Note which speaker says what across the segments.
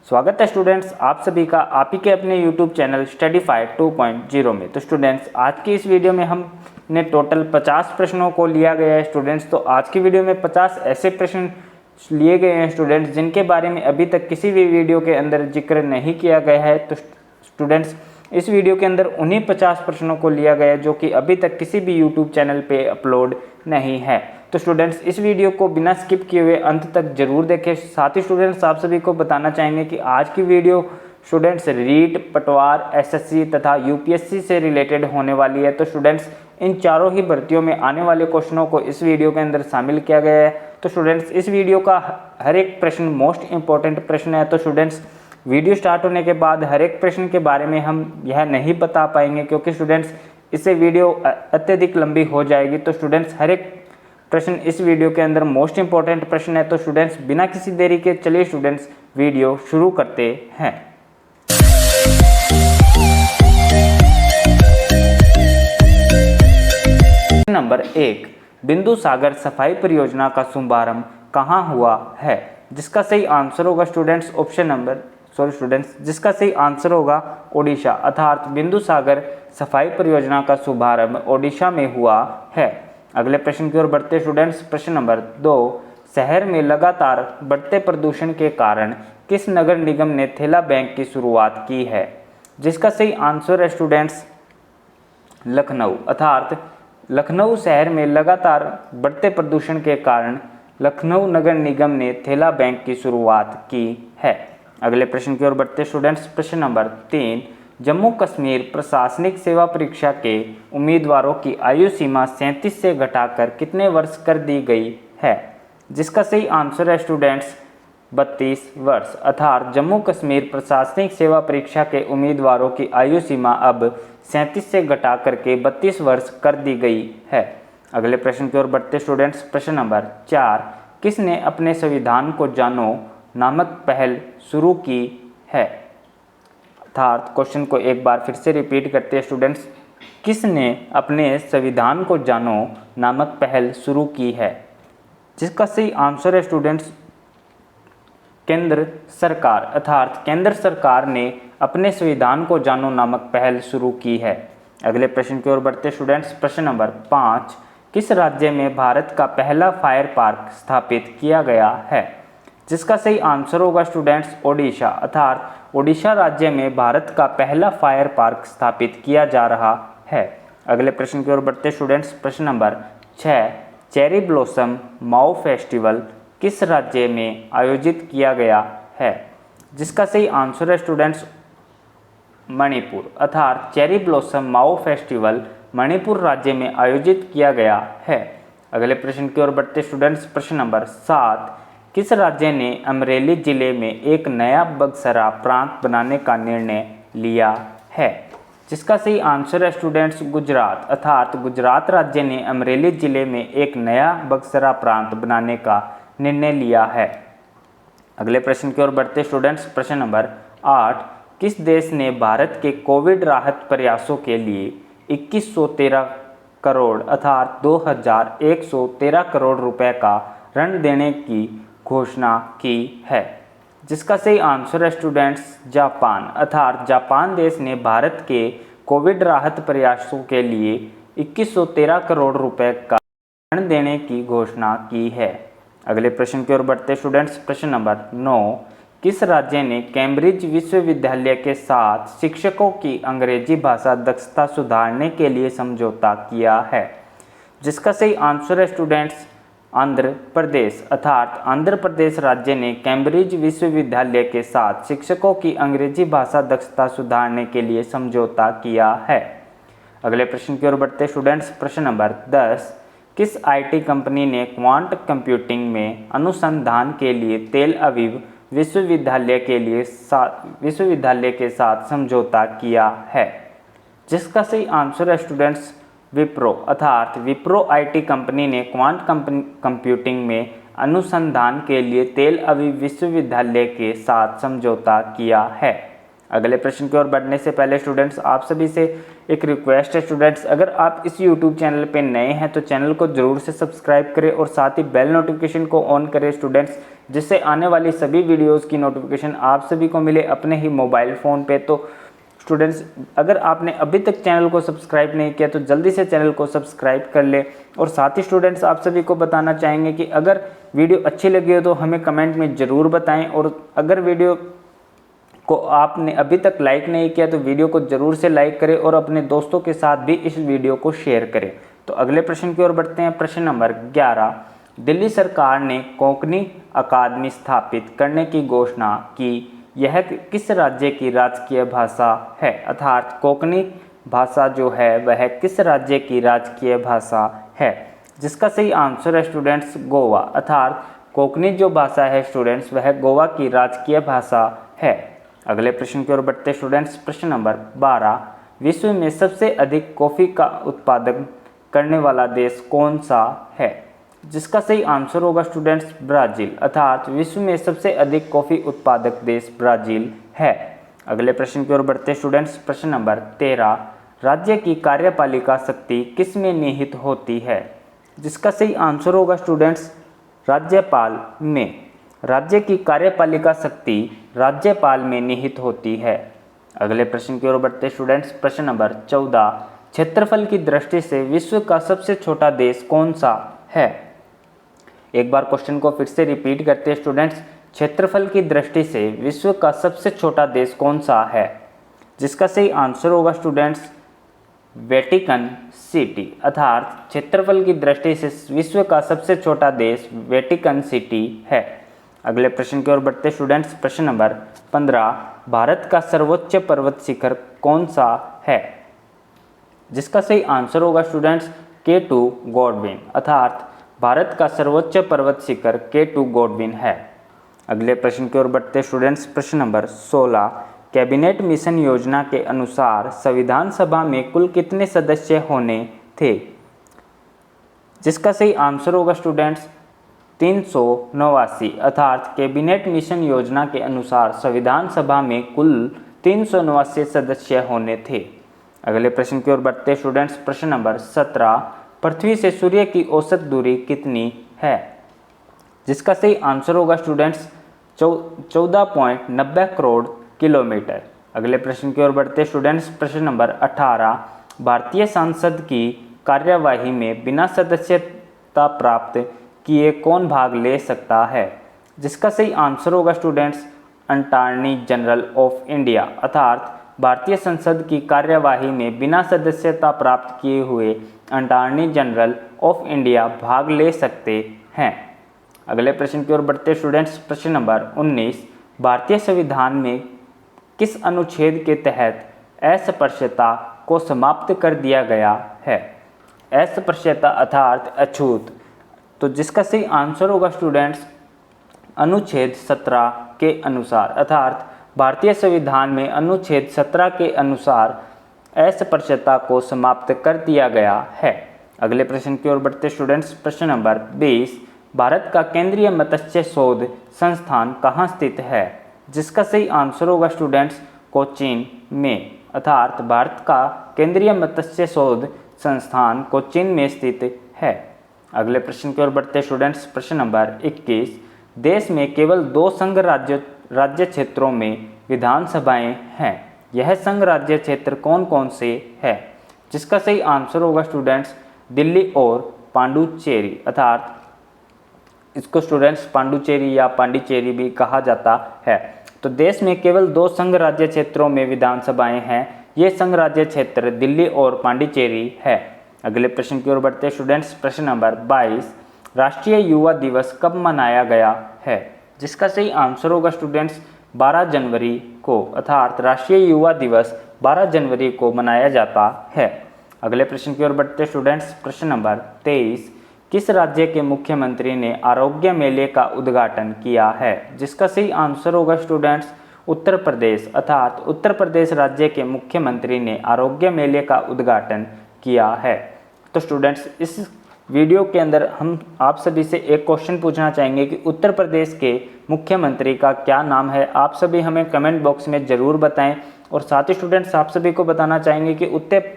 Speaker 1: स्वागत है स्टूडेंट्स आप सभी का आप ही के अपने YouTube चैनल स्टडीफाई 2.0 में। तो स्टूडेंट्स आज की इस वीडियो में हमने टोटल 50 प्रश्नों को लिया गया है स्टूडेंट्स। तो आज की वीडियो में 50 ऐसे प्रश्न लिए गए हैं स्टूडेंट्स जिनके बारे में अभी तक किसी भी वीडियो के अंदर जिक्र नहीं किया गया है। तो स्टूडेंट्स इस वीडियो के अंदर उन्हीं 50 प्रश्नों को लिया गया है जो कि अभी तक किसी भी यूट्यूब चैनल पे अपलोड नहीं है। तो स्टूडेंट्स इस वीडियो को बिना स्किप किए हुए अंत तक जरूर देखें। साथ ही स्टूडेंट्स आप सभी को बताना चाहेंगे कि आज की वीडियो स्टूडेंट्स रीट, पटवार, एसएससी तथा यूपीएससी से रिलेटेड होने वाली है। तो स्टूडेंट्स इन चारों ही भर्तियों में आने वाले क्वेश्चनों को इस वीडियो के अंदर शामिल किया गया है। तो स्टूडेंट्स इस वीडियो का हर एक प्रश्न मोस्ट इंपॉर्टेंट प्रश्न है। तो स्टूडेंट्स वीडियो स्टार्ट होने के बाद हर एक प्रश्न के बारे में हम यह नहीं बता पाएंगे क्योंकि स्टूडेंट्स इससे वीडियो अत्यधिक लंबी हो जाएगी। तो स्टूडेंट्स हर एक प्रश्न इस वीडियो के अंदर मोस्ट इंपॉर्टेंट प्रश्न है। तो स्टूडेंट्स बिना किसी देरी के चलिए स्टूडेंट्स वीडियो शुरू करते हैं। नंबर 1, बिंदु सागर सफाई परियोजना का शुभारंभ कहाँ हुआ है? जिसका सही आंसर होगा स्टूडेंट्स जिसका सही आंसर होगा ओडिशा, अर्थात बिंदु सागर सफाई परियोजना का शुभारंभ ओडिशा में हुआ है। अगले प्रश्न की ओर बढ़ते स्टूडेंट्स। प्रश्न नंबर 2, शहर में लगातार बढ़ते प्रदूषण के कारण किस नगर निगम ने थैला बैंक की शुरुआत की है? जिसका सही आंसर है स्टूडेंट्स लखनऊ, अर्थात लखनऊ शहर में लगातार बढ़ते प्रदूषण के कारण लखनऊ नगर निगम ने थैला बैंक की शुरुआत की है। अगले प्रश्न की ओर बढ़ते स्टूडेंट्स। प्रश्न नंबर 3, जम्मू कश्मीर प्रशासनिक सेवा परीक्षा के उम्मीदवारों की आयु सीमा 37 से घटाकर कितने वर्ष कर दी गई है? जिसका सही आंसर है स्टूडेंट्स 32 वर्ष, अर्थात जम्मू कश्मीर प्रशासनिक सेवा परीक्षा के उम्मीदवारों की आयु सीमा अब 37 से घटा करके 32 वर्ष कर दी गई है। अगले प्रश्न की ओर बढ़ते स्टूडेंट्स। प्रश्न नंबर 4, किसने अपने संविधान को जानो नामक पहल शुरू की है? अर्थात क्वेश्चन को एक बार फिर से रिपीट करते हैं स्टूडेंट्स। किसने अपने संविधान को जानो नामक पहल शुरू की है? जिसका सही आंसर है स्टूडेंट्स केंद्र सरकार, अर्थात केंद्र सरकार ने अपने संविधान को जानो नामक पहल शुरू की है। अगले प्रश्न की ओर बढ़ते स्टूडेंट्स। प्रश्न नंबर 5, किस राज्य में भारत का पहला फायर पार्क स्थापित किया गया है? जिसका सही आंसर होगा स्टूडेंट्स ओडिशा, अर्थात ओडिशा राज्य में भारत का पहला फायर पार्क स्थापित किया जा रहा है। अगले प्रश्न की ओर बढ़ते स्टूडेंट्स। प्रश्न नंबर 6, चेरी ब्लॉसम माओ फेस्टिवल किस राज्य में आयोजित किया गया है? जिसका सही आंसर है स्टूडेंट्स मणिपुर, अर्थात चेरी ब्लॉसम माओ फेस्टिवल मणिपुर राज्य में आयोजित किया गया है। अगले प्रश्न की ओर बढ़ते स्टूडेंट्स। प्रश्न नंबर 7, किस राज्य ने अमरेली जिले में एक नया बगसरा प्रांत बनाने का निर्णय लिया है? जिसका सही आंसर है स्टूडेंट्स गुजरात, अर्थात गुजरात राज्य ने अमरेली जिले में एक नया बगसरा प्रांत बनाने का निर्णय लिया है। अगले प्रश्न की ओर बढ़ते स्टूडेंट्स। प्रश्न नंबर 8, किस देश ने भारत के कोविड राहत प्रयासों के लिए 2113 करोड़ अर्थात 2113 करोड़ रुपए का ऋण देने की घोषणा की है? जिसका सही आंसर है स्टूडेंट्स जापान, अर्थात जापान देश ने भारत के कोविड राहत प्रयासों के लिए 2113 करोड़ रुपए का ऋण देने की घोषणा की है। अगले प्रश्न की ओर बढ़ते स्टूडेंट्स। प्रश्न नंबर 9, किस राज्य ने कैम्ब्रिज विश्वविद्यालय के साथ शिक्षकों की अंग्रेजी भाषा दक्षता सुधारने के लिए समझौता किया है? जिसका सही आंसर है स्टूडेंट्स आंध्र प्रदेश, अर्थात आंध्र प्रदेश राज्य ने कैम्ब्रिज विश्वविद्यालय के साथ शिक्षकों की अंग्रेजी भाषा दक्षता सुधारने के लिए समझौता किया है। अगले प्रश्न की ओर बढ़ते स्टूडेंट्स। प्रश्न नंबर 10, किस आईटी कंपनी ने क्वांट कंप्यूटिंग में अनुसंधान के लिए तेल अवीव विश्वविद्यालय के साथ समझौता किया है? जिसका सही आंसर है स्टूडेंट्स विप्रो, अर्थात विप्रो आईटी कंपनी ने क्वांट कंप्यूटिंग में अनुसंधान के लिए तेल अवीव विश्वविद्यालय के साथ समझौता किया है। अगले प्रश्न की ओर बढ़ने से पहले स्टूडेंट्स आप सभी से एक रिक्वेस्ट है स्टूडेंट्स, अगर आप इस यूट्यूब चैनल पे नए हैं तो चैनल को ज़रूर से सब्सक्राइब करें और साथ ही बेल नोटिफिकेशन को ऑन करें स्टूडेंट्स, जिससे आने वाली सभी वीडियोस की नोटिफिकेशन आप सभी को मिले अपने ही मोबाइल फ़ोन पे। तो स्टूडेंट्स, अगर आपने अभी तक चैनल को सब्सक्राइब नहीं किया तो जल्दी से चैनल को सब्सक्राइब कर ले। और साथ ही स्टूडेंट्स, आप सभी को बताना चाहेंगे कि अगर वीडियो अच्छी लगी हो तो हमें कमेंट में ज़रूर बताएं, और अगर वीडियो को आपने अभी तक लाइक नहीं किया तो वीडियो को ज़रूर से लाइक करें और अपने दोस्तों के साथ भी इस वीडियो को शेयर करें। तो अगले प्रश्न की ओर बढ़ते हैं। प्रश्न नंबर 11, दिल्ली सरकार ने कोंकणी अकादमी स्थापित करने की घोषणा की, यह किस राज्य की राजकीय भाषा है? अर्थात कोंकणी भाषा जो है वह किस राज्य की राजकीय भाषा है? जिसका सही आंसर है स्टूडेंट्स गोवा। अर्थात कोंकणी जो भाषा है स्टूडेंट्स वह गोवा की राजकीय भाषा है। अगले प्रश्न की ओर बढ़ते स्टूडेंट्स। प्रश्न नंबर 12, विश्व में सबसे अधिक कॉफ़ी का उत्पादन करने वाला देश कौन सा है? जिसका सही आंसर होगा स्टूडेंट्स ब्राज़ील। अर्थात विश्व में सबसे अधिक कॉफ़ी उत्पादक देश ब्राज़ील है। अगले प्रश्न की ओर बढ़ते स्टूडेंट्स। प्रश्न नंबर 13, राज्य की कार्यपालिका शक्ति किस में निहित होती है? जिसका सही आंसर होगा स्टूडेंट्स राज्यपाल में। राज्य की कार्यपालिका शक्ति राज्यपाल में निहित होती है। अगले प्रश्न की ओर बढ़ते स्टूडेंट्स। प्रश्न नंबर 14, क्षेत्रफल की दृष्टि से विश्व का सबसे छोटा देश कौन सा है? एक बार क्वेश्चन को फिर से रिपीट करते हैं स्टूडेंट्स। क्षेत्रफल की दृष्टि से विश्व का सबसे छोटा देश कौन सा है? जिसका सही आंसर होगा स्टूडेंट्स वेटिकन सिटी। अर्थात क्षेत्रफल की दृष्टि से विश्व का सबसे छोटा देश वेटिकन सिटी है। अगले प्रश्न की ओर बढ़ते स्टूडेंट्स। प्रश्न नंबर 15, भारत का सर्वोच्च पर्वत शिखर कौन सा है? जिसका सही आंसर होगा स्टूडेंट्स K2 गॉडविन। अर्थात भारत का सर्वोच्च पर्वत शिखर K2 गॉडविन है। अगले प्रश्न की ओर बढ़ते स्टूडेंट्स। प्रश्न नंबर 16, कैबिनेट मिशन योजना के अनुसार संविधान सभा में कुल कितने सदस्य होने थे? जिसका सही आंसर होगा स्टूडेंट्स 389। अर्थात कैबिनेट मिशन योजना के अनुसार संविधान सभा में कुल 389 सदस्य होने थे। अगले प्रश्न की ओर बढ़ते स्टूडेंट्स। प्रश्न नंबर 17, पृथ्वी से सूर्य की औसत दूरी कितनी है? जिसका सही आंसर होगा स्टूडेंट्स 14.90 करोड़ किलोमीटर। अगले प्रश्न की ओर बढ़ते स्टूडेंट्स। प्रश्न नंबर 18, भारतीय संसद की कार्यवाही में बिना सदस्यता प्राप्त किए कौन भाग ले सकता है? जिसका सही आंसर होगा students attorney general of India. अर्थात भारतीय संसद की कार्यवाही में बिना सदस्यता प्राप्त किए हुए अटॉर्नी जनरल ऑफ इंडिया भाग ले सकते हैं। अगले प्रश्न की ओर बढ़ते स्टूडेंट्स। प्रश्न नंबर 19, भारतीय संविधान में किस अनुच्छेद के तहत अस्पृश्यता को समाप्त कर दिया गया है? अस्पृश्यता अर्थात अछूत। तो जिसका सही आंसर होगा स्टूडेंट्स अनुच्छेद 17 के अनुसार। अर्थात भारतीय संविधान में अनुच्छेद 17 के अनुसार अस्पृश्यता को समाप्त कर दिया गया है। अगले प्रश्न की ओर बढ़ते स्टूडेंट्स। प्रश्न नंबर 20, भारत का केंद्रीय मत्स्य शोध संस्थान कहाँ स्थित है? जिसका सही आंसर होगा स्टूडेंट्स कोचीन में। अर्थात भारत का केंद्रीय मत्स्य शोध संस्थान कोचीन में स्थित है। अगले प्रश्न की ओर बढ़ते स्टूडेंट्स। प्रश्न नंबर 21, देश में केवल 2 संघ राज्य क्षेत्रों में विधानसभाएं हैं, यह संघ राज्य क्षेत्र कौन कौन से है? जिसका सही आंसर होगा स्टूडेंट्स दिल्ली और पांडुचेरी। अर्थात इसको स्टूडेंट्स पांडुचेरी या पांडिचेरी भी कहा जाता है। तो देश में केवल 2 संघ राज्य क्षेत्रों में विधानसभाएं हैं, ये संघ राज्य क्षेत्र दिल्ली और पांडिचेरी है। अगले प्रश्न की ओर बढ़ते स्टूडेंट्स। प्रश्न नंबर 22, राष्ट्रीय युवा दिवस कब मनाया गया है? जिसका सही आंसर होगा स्टूडेंट्स 12 जनवरी को। अर्थात राष्ट्रीय युवा दिवस 12 जनवरी को मनाया जाता है। अगले प्रश्न की ओर बढ़ते स्टूडेंट्स। प्रश्न नंबर 23, किस राज्य के मुख्यमंत्री ने आरोग्य मेले का उद्घाटन किया है? जिसका सही आंसर होगा स्टूडेंट्स उत्तर प्रदेश। अर्थात उत्तर प्रदेश राज्य के मुख्यमंत्री ने आरोग्य मेले का उद्घाटन किया है। तो स्टूडेंट्स, इस वीडियो के अंदर हम आप सभी से एक क्वेश्चन पूछना चाहेंगे कि उत्तर प्रदेश के मुख्यमंत्री का क्या नाम है? आप सभी हमें कमेंट बॉक्स में ज़रूर बताएं और साथ ही स्टूडेंट्स आप सभी को बताना चाहेंगे कि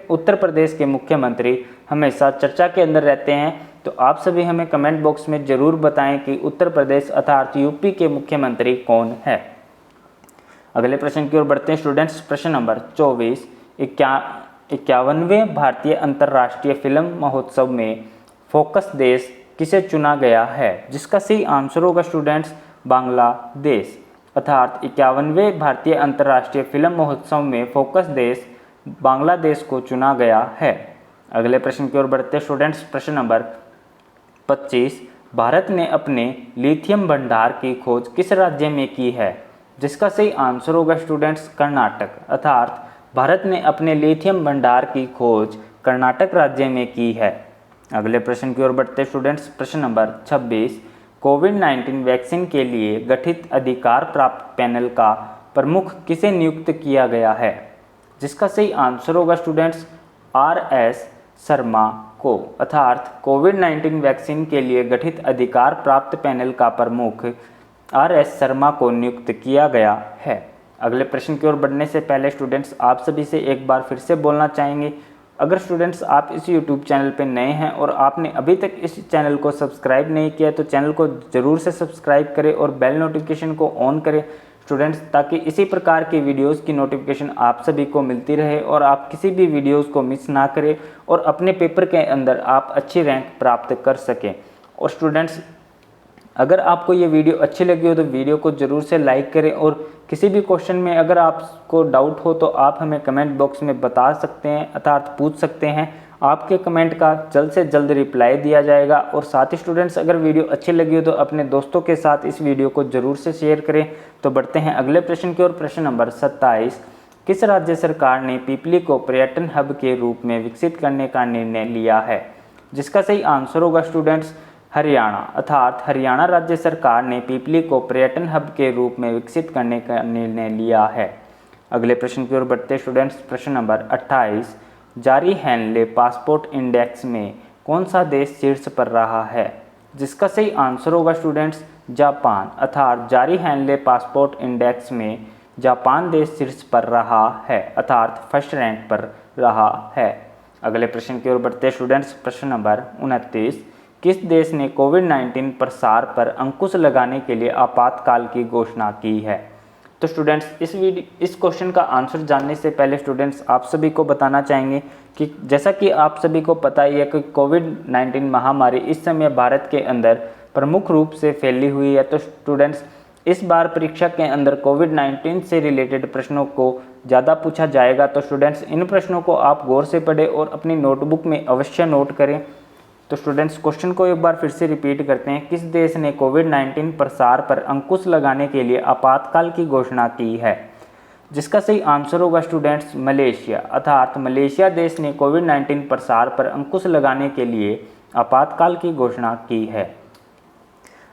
Speaker 1: उत्तर प्रदेश के मुख्यमंत्री हमेशा चर्चा के अंदर रहते हैं, तो आप सभी हमें कमेंट बॉक्स में ज़रूर बताएं कि उत्तर प्रदेश अर्थात यूपी के मुख्यमंत्री कौन है। अगले प्रश्न की ओर बढ़ते हैं स्टूडेंट्स। प्रश्न नंबर 24, 51वें भारतीय अंतर्राष्ट्रीय फिल्म महोत्सव में फोकस देश किसे चुना गया है? जिसका सही आंसर होगा स्टूडेंट्स बांग्लादेश। अर्थात 51वें भारतीय अंतर्राष्ट्रीय फिल्म महोत्सव में फोकस देश बांग्लादेश को चुना गया है। अगले प्रश्न की ओर बढ़ते हैं स्टूडेंट्स। प्रश्न नंबर 25, भारत ने अपने लिथियम भंडार की खोज किस राज्य में की है? जिसका सही आंसर होगा स्टूडेंट्स कर्नाटक। अर्थात भारत ने अपने लिथियम भंडार की खोज कर्नाटक राज्य में की है। अगले प्रश्न की ओर बढ़ते स्टूडेंट्स। प्रश्न नंबर 26, कोविड-19 वैक्सीन के लिए गठित अधिकार प्राप्त पैनल का प्रमुख किसे नियुक्त किया गया है? जिसका सही आंसर होगा स्टूडेंट्स RS शर्मा को। अर्थात कोविड-19 वैक्सीन के लिए गठित अधिकार प्राप्त पैनल का प्रमुख RS शर्मा को नियुक्त किया गया है। अगले प्रश्न की ओर बढ़ने से पहले स्टूडेंट्स आप सभी से एक बार फिर से बोलना चाहेंगे, अगर स्टूडेंट्स आप इस YouTube चैनल पर नए हैं और आपने अभी तक इस चैनल को सब्सक्राइब नहीं किया तो चैनल को ज़रूर से सब्सक्राइब करें और बेल नोटिफिकेशन को ऑन करें स्टूडेंट्स, ताकि इसी प्रकार की वीडियोस की नोटिफिकेशन आप सभी को मिलती रहे और आप किसी भी वीडियोस को मिस ना करें और अपने पेपर के अंदर आप अच्छी रैंक प्राप्त कर सकें। और स्टूडेंट्स अगर आपको ये वीडियो अच्छी लगी हो तो वीडियो को ज़रूर से लाइक करें और किसी भी क्वेश्चन में अगर आपको डाउट हो तो आप हमें कमेंट बॉक्स में बता सकते हैं अर्थात पूछ सकते हैं। आपके कमेंट का जल्द से जल्द रिप्लाई दिया जाएगा। और साथ ही स्टूडेंट्स अगर वीडियो अच्छी लगी हो तो अपने दोस्तों के साथ इस वीडियो को ज़रूर से शेयर करें। तो बढ़ते हैं अगले प्रश्न की ओर। प्रश्न नंबर 27, किस राज्य सरकार ने पिपली को पर्यटन हब के रूप में विकसित करने का निर्णय लिया है? जिसका सही आंसर होगा स्टूडेंट्स हरियाणा। अर्थात हरियाणा राज्य सरकार ने पिपली को पर्यटन हब के रूप में विकसित करने का निर्णय लिया है। अगले प्रश्न की ओर बढ़ते स्टूडेंट्स। प्रश्न नंबर 28, जारी हैंडले पासपोर्ट इंडेक्स में कौन सा देश शीर्ष पर रहा है? जिसका सही आंसर होगा स्टूडेंट्स जापान। अर्थात जारी हैंडले पासपोर्ट इंडेक्स में जापान देश शीर्ष पर रहा है अर्थात फर्स्ट रैंक पर रहा है। अगले प्रश्न की ओर बढ़ते स्टूडेंट्स। प्रश्न नंबर 29, किस देश ने कोविड-19 प्रसार पर अंकुश लगाने के लिए आपातकाल की घोषणा की है? तो स्टूडेंट्स इस क्वेश्चन का आंसर जानने से पहले स्टूडेंट्स आप सभी को बताना चाहेंगे कि जैसा कि आप सभी को पता ही है कि कोविड-19 महामारी इस समय भारत के अंदर प्रमुख रूप से फैली हुई है। तो स्टूडेंट्स इस बार परीक्षा के अंदर कोविड-19 से रिलेटेड प्रश्नों को ज़्यादा पूछा जाएगा। तो स्टूडेंट्स इन प्रश्नों को आप गौर से पढ़ें और अपनी नोटबुक में अवश्य नोट करें। तो स्टूडेंट्स क्वेश्चन को एक बार फिर से रिपीट करते हैं, किस देश ने कोविड-19 प्रसार पर अंकुश लगाने के लिए आपातकाल की घोषणा की है? जिसका सही आंसर होगा स्टूडेंट्स मलेशिया। अर्थात मलेशिया देश ने कोविड-19 प्रसार पर अंकुश लगाने के लिए आपातकाल की घोषणा की है।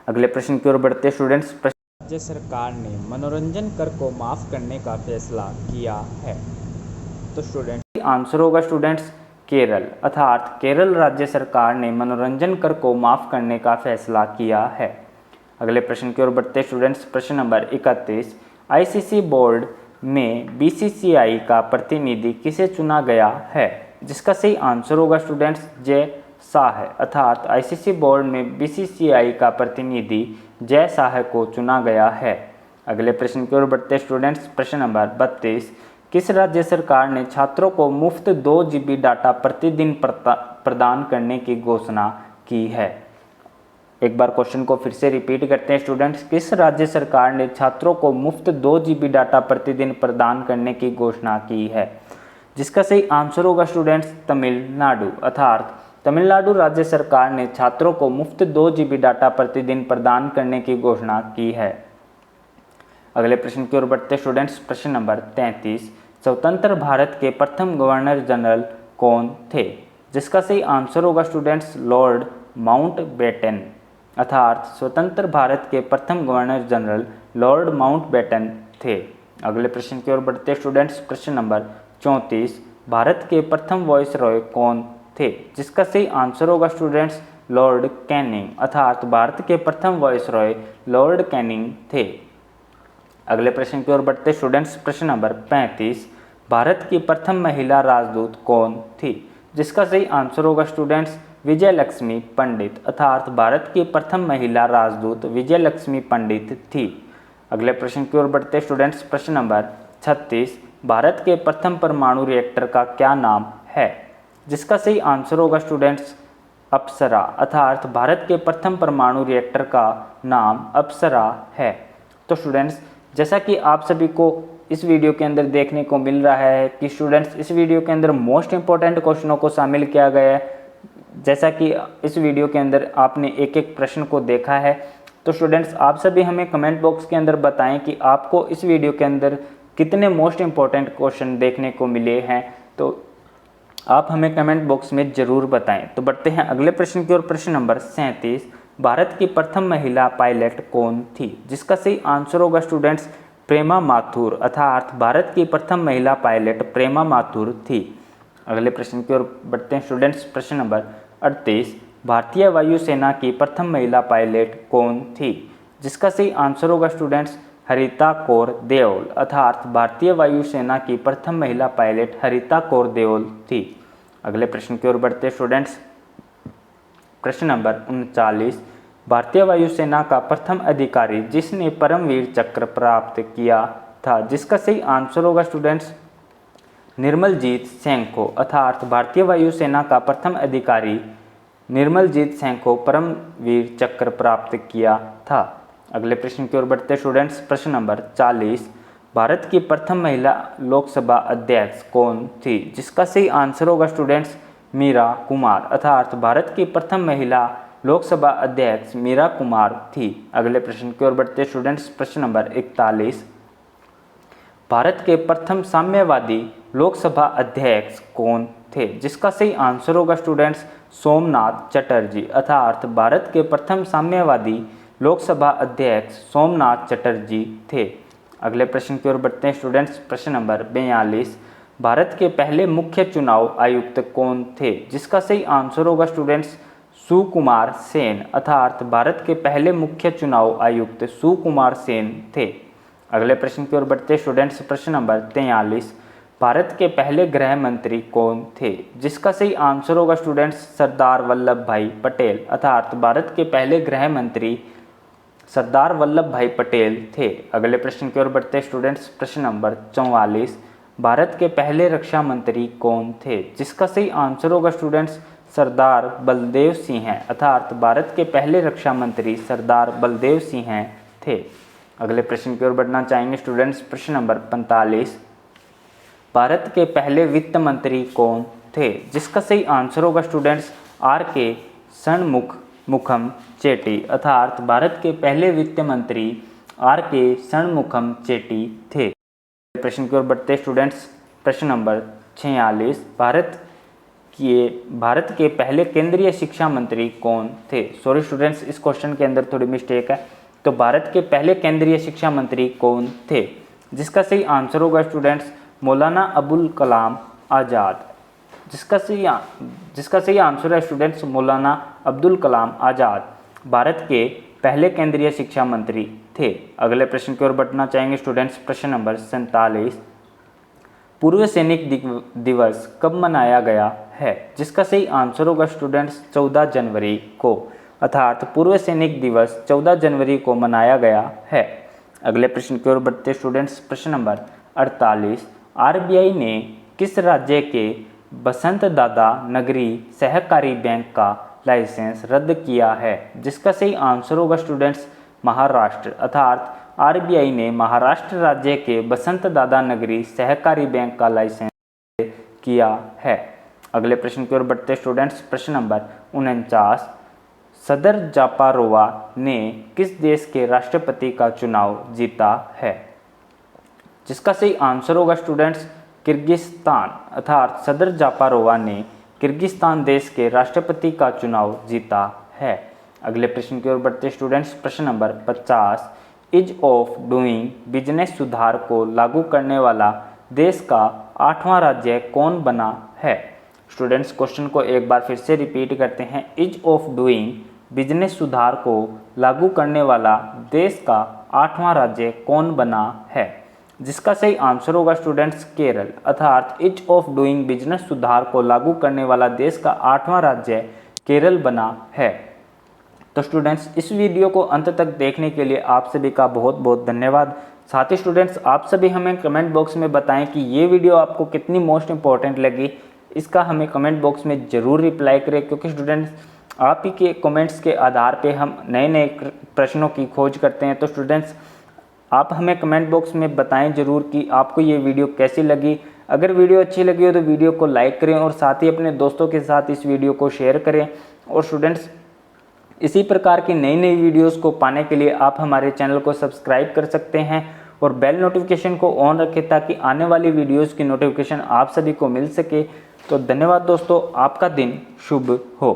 Speaker 1: अगले प्रश्न की ओर बढ़ते स्टूडेंट्स। राज्य सरकार ने मनोरंजन कर को माफ़ करने का फैसला किया है? तो स्टूडेंट आंसर होगा स्टूडेंट्स केरल। अर्थात केरल राज्य सरकार ने मनोरंजन कर को माफ़ करने का फैसला किया है। अगले प्रश्न की ओर बढ़ते स्टूडेंट्स। प्रश्न नंबर 31, ICC बोर्ड में BCCI का प्रतिनिधि किसे चुना गया है? जिसका सही आंसर होगा स्टूडेंट्स जय शाह है। अर्थात ICC बोर्ड में BCCI का प्रतिनिधि जय शाह को चुना गया है। अगले प्रश्न की ओर बढ़ते स्टूडेंट्स। प्रश्न नंबर 32, किस राज्य सरकार ने छात्रों को मुफ्त 2 GB डाटा प्रतिदिन प्रदान करने की घोषणा की है? एक बार क्वेश्चन को फिर से रिपीट करते हैं स्टूडेंट्स, किस राज्य सरकार ने छात्रों को मुफ्त 2 GB डाटा प्रतिदिन प्रदान करने की घोषणा की है? जिसका सही आंसर होगा स्टूडेंट्स तमिलनाडु। अर्थात तमिलनाडु राज्य सरकार ने छात्रों को मुफ्त 2 GB डाटा प्रतिदिन प्रदान करने की घोषणा की है। अगले प्रश्न की ओर बढ़ते स्टूडेंट्स। प्रश्न नंबर 33, स्वतंत्र भारत के प्रथम गवर्नर जनरल कौन थे? जिसका सही आंसर होगा स्टूडेंट्स लॉर्ड माउंटबेटन। अर्थात स्वतंत्र भारत के प्रथम गवर्नर जनरल लॉर्ड माउंटबेटन थे। अगले प्रश्न की ओर बढ़ते स्टूडेंट्स। प्रश्न नंबर 34, भारत के प्रथम वायसरॉय कौन थे? जिसका सही आंसर होगा स्टूडेंट्स लॉर्ड कैनिंग। अर्थात भारत के प्रथम वायसरॉय लॉर्ड कैनिंग थे। अगले प्रश्न की ओर बढ़ते स्टूडेंट्स। प्रश्न नंबर 35, भारत की प्रथम महिला राजदूत कौन थी? जिसका सही आंसर होगा स्टूडेंट्स विजय लक्ष्मी पंडित, अर्थात भारत की प्रथम महिला राजदूत विजय लक्ष्मी पंडित थी। अगले प्रश्न की ओर बढ़ते स्टूडेंट्स। प्रश्न नंबर 36, भारत के प्रथम परमाणु रिएक्टर का क्या नाम है? जिसका सही आंसर होगा स्टूडेंट्स अप्सरा, अर्थात भारत के प्रथम परमाणु रिएक्टर का नाम अप्सरा है। तो स्टूडेंट्स, जैसा कि आप सभी को इस वीडियो के अंदर देखने को मिल रहा है कि स्टूडेंट्स इस वीडियो के अंदर मोस्ट इंपॉर्टेंट क्वेश्चनों को शामिल किया गया है। जैसा कि इस वीडियो के अंदर आपने एक एक प्रश्न को देखा है, तो स्टूडेंट्स आप सभी हमें कमेंट बॉक्स के अंदर बताएं कि आपको इस वीडियो के अंदर कितने मोस्ट इंपॉर्टेंट क्वेश्चन देखने को मिले हैं। तो आप हमें कमेंट बॉक्स में ज़रूर बताएं। तो बढ़ते हैं अगले प्रश्न की ओर। प्रश्न नंबर 37, भारत की प्रथम महिला पायलट कौन थी? जिसका सही आंसर होगा स्टूडेंट्स प्रेमा माथुर, अर्थात भारत की प्रथम महिला पायलट प्रेमा माथुर थी। अगले प्रश्न की ओर बढ़ते हैं स्टूडेंट्स। प्रश्न नंबर 38, भारतीय वायुसेना की प्रथम महिला पायलट कौन थी? जिसका सही आंसर होगा स्टूडेंट्स हरिता कौर देओल, अर्थात भारतीय वायुसेना की प्रथम महिला पायलट हरिता कौर देओल थी। अगले प्रश्न की ओर बढ़ते स्टूडेंट्स। प्रश्न नंबर 39, भारतीय वायुसेना का प्रथम अधिकारी जिसने परमवीर चक्र प्राप्त किया था? जिसका सही आंसर होगा स्टूडेंट्स निर्मलजीत सिंह को, अर्थात भारतीय वायुसेना का प्रथम अधिकारी निर्मलजीत सिंह को परमवीर चक्र प्राप्त किया था। अगले प्रश्न की ओर बढ़ते स्टूडेंट्स। प्रश्न नंबर 40, भारत की प्रथम महिला लोकसभा अध्यक्ष कौन थी? जिसका सही आंसर होगा स्टूडेंट्स मीरा कुमार, अर्थात भारत की प्रथम महिला लोकसभा अध्यक्ष मीरा कुमार थी। अगले प्रश्न की ओर बढ़ते स्टूडेंट्स। प्रश्न नंबर 41, भारत के प्रथम साम्यवादी लोकसभा अध्यक्ष कौन थे? जिसका सही आंसर होगा स्टूडेंट्स सोमनाथ चटर्जी, अर्थात भारत के प्रथम साम्यवादी लोकसभा अध्यक्ष सोमनाथ चटर्जी थे। अगले प्रश्न की ओर बढ़ते हैं स्टूडेंट्स। प्रश्न नंबर 42, भारत के पहले मुख्य चुनाव आयुक्त कौन थे? जिसका सही आंसर होगा स्टूडेंट्स सुकुमार सेन, अर्थात भारत के पहले मुख्य चुनाव आयुक्त सुकुमार सेन थे। अगले प्रश्न की ओर बढ़ते स्टूडेंट्स। प्रश्न नंबर 43, भारत के पहले गृह मंत्री कौन थे? जिसका सही आंसर होगा स्टूडेंट्स सरदार वल्लभ भाई पटेल, अर्थात भारत के पहले गृह मंत्री सरदार वल्लभ भाई पटेल थे। अगले प्रश्न की ओर बढ़ते स्टूडेंट्स। प्रश्न नंबर 44, भारत के पहले रक्षा मंत्री कौन थे? जिसका सही आंसर होगा स्टूडेंट्स सरदार बलदेव सिंह, अर्थात भारत के पहले रक्षा मंत्री सरदार बलदेव सिंह थे। अगले प्रश्न की ओर बढ़ना चाहेंगे स्टूडेंट्स। प्रश्न नंबर 45, भारत के पहले वित्त मंत्री कौन थे? जिसका सही आंसर होगा स्टूडेंट्स R.K. षणमुखम चेट्टी, अर्थात भारत के पहले वित्त मंत्री R.K. षणमुखम चेट्टी थे। प्रश्न की ओर बढ़ते स्टूडेंट्स। प्रश्न नंबर 46, भारत के पहले केंद्रीय शिक्षा मंत्री कौन थे? सॉरी स्टूडेंट्स, इस क्वेश्चन के अंदर थोड़ी मिस्टेक है। तो भारत के पहले केंद्रीय शिक्षा मंत्री कौन थे? जिसका सही आंसर होगा स्टूडेंट्स मौलाना अबुल कलाम आज़ाद। जिसका सही आंसर है स्टूडेंट्स मौलाना अब्दुल कलाम आज़ाद भारत के पहले केंद्रीय शिक्षा मंत्री थे। अगले प्रश्न की ओर बढ़ना चाहेंगे स्टूडेंट्स। प्रश्न नंबर 47, पूर्व सैनिक दिवस कब मनाया गया है? जिसका सही आंसर होगा स्टूडेंट्स 14 जनवरी को, अर्थात पूर्व सैनिक दिवस 14 जनवरी को मनाया गया है। अगले प्रश्न की ओर बढ़ते स्टूडेंट्स। प्रश्न नंबर 48, RBI ने किस राज्य के बसंत दादा नगरी सहकारी बैंक का लाइसेंस रद्द किया है? जिसका सही आंसर होगा स्टूडेंट्स महाराष्ट्र, अर्थात RBI ने महाराष्ट्र राज्य के बसंत दादा नगरी सहकारी बैंक का लाइसेंस किया है। अगले प्रश्न की ओर बढ़ते स्टूडेंट्स। प्रश्न नंबर 49, सदर जापारोवा ने किस देश के राष्ट्रपति का चुनाव जीता है? जिसका सही आंसर होगा स्टूडेंट्स किर्गिस्तान, अर्थात सदर जापारोवा ने किर्गिस्तान देश के राष्ट्रपति का चुनाव जीता है। अगले प्रश्न की ओर बढ़ते स्टूडेंट्स। प्रश्न number 50, ease of doing business सुधार को लागू करने वाला देश का 8वां राज्य कौन बना है? स्टूडेंट्स क्वेश्चन को एक बार फिर से रिपीट करते हैं। ईज ऑफ डूइंग बिजनेस सुधार को लागू करने वाला देश का 8वां राज्य कौन बना है? जिसका सही आंसर होगा स्टूडेंट्स केरल, अर्थात ईज ऑफ डूइंग बिजनेस सुधार को लागू करने वाला देश का 8वां राज्य केरल बना है। तो स्टूडेंट्स इस वीडियो को अंत तक देखने के लिए आप सभी का बहुत बहुत धन्यवाद। साथ ही स्टूडेंट्स आप सभी हमें कमेंट बॉक्स में बताएं कि ये वीडियो आपको कितनी मोस्ट इंपॉर्टेंट लगी। इसका हमें कमेंट बॉक्स में ज़रूर रिप्लाई करें, क्योंकि स्टूडेंट्स आप ही के कमेंट्स के आधार पे हम नए नए प्रश्नों की खोज करते हैं। तो स्टूडेंट्स आप हमें कमेंट बॉक्स में बताएं ज़रूर कि आपको ये वीडियो कैसी लगी। अगर वीडियो अच्छी लगी हो तो वीडियो को लाइक करें और साथ ही अपने दोस्तों के साथ इस वीडियो को शेयर करें। और स्टूडेंट्स इसी प्रकार की नई नई वीडियोस को पाने के लिए आप हमारे चैनल को सब्सक्राइब कर सकते हैं और बेल नोटिफिकेशन को ऑन रखें ताकि आने वाली वीडियोस की नोटिफिकेशन आप सभी को मिल सके। तो धन्यवाद दोस्तों, आपका दिन शुभ हो।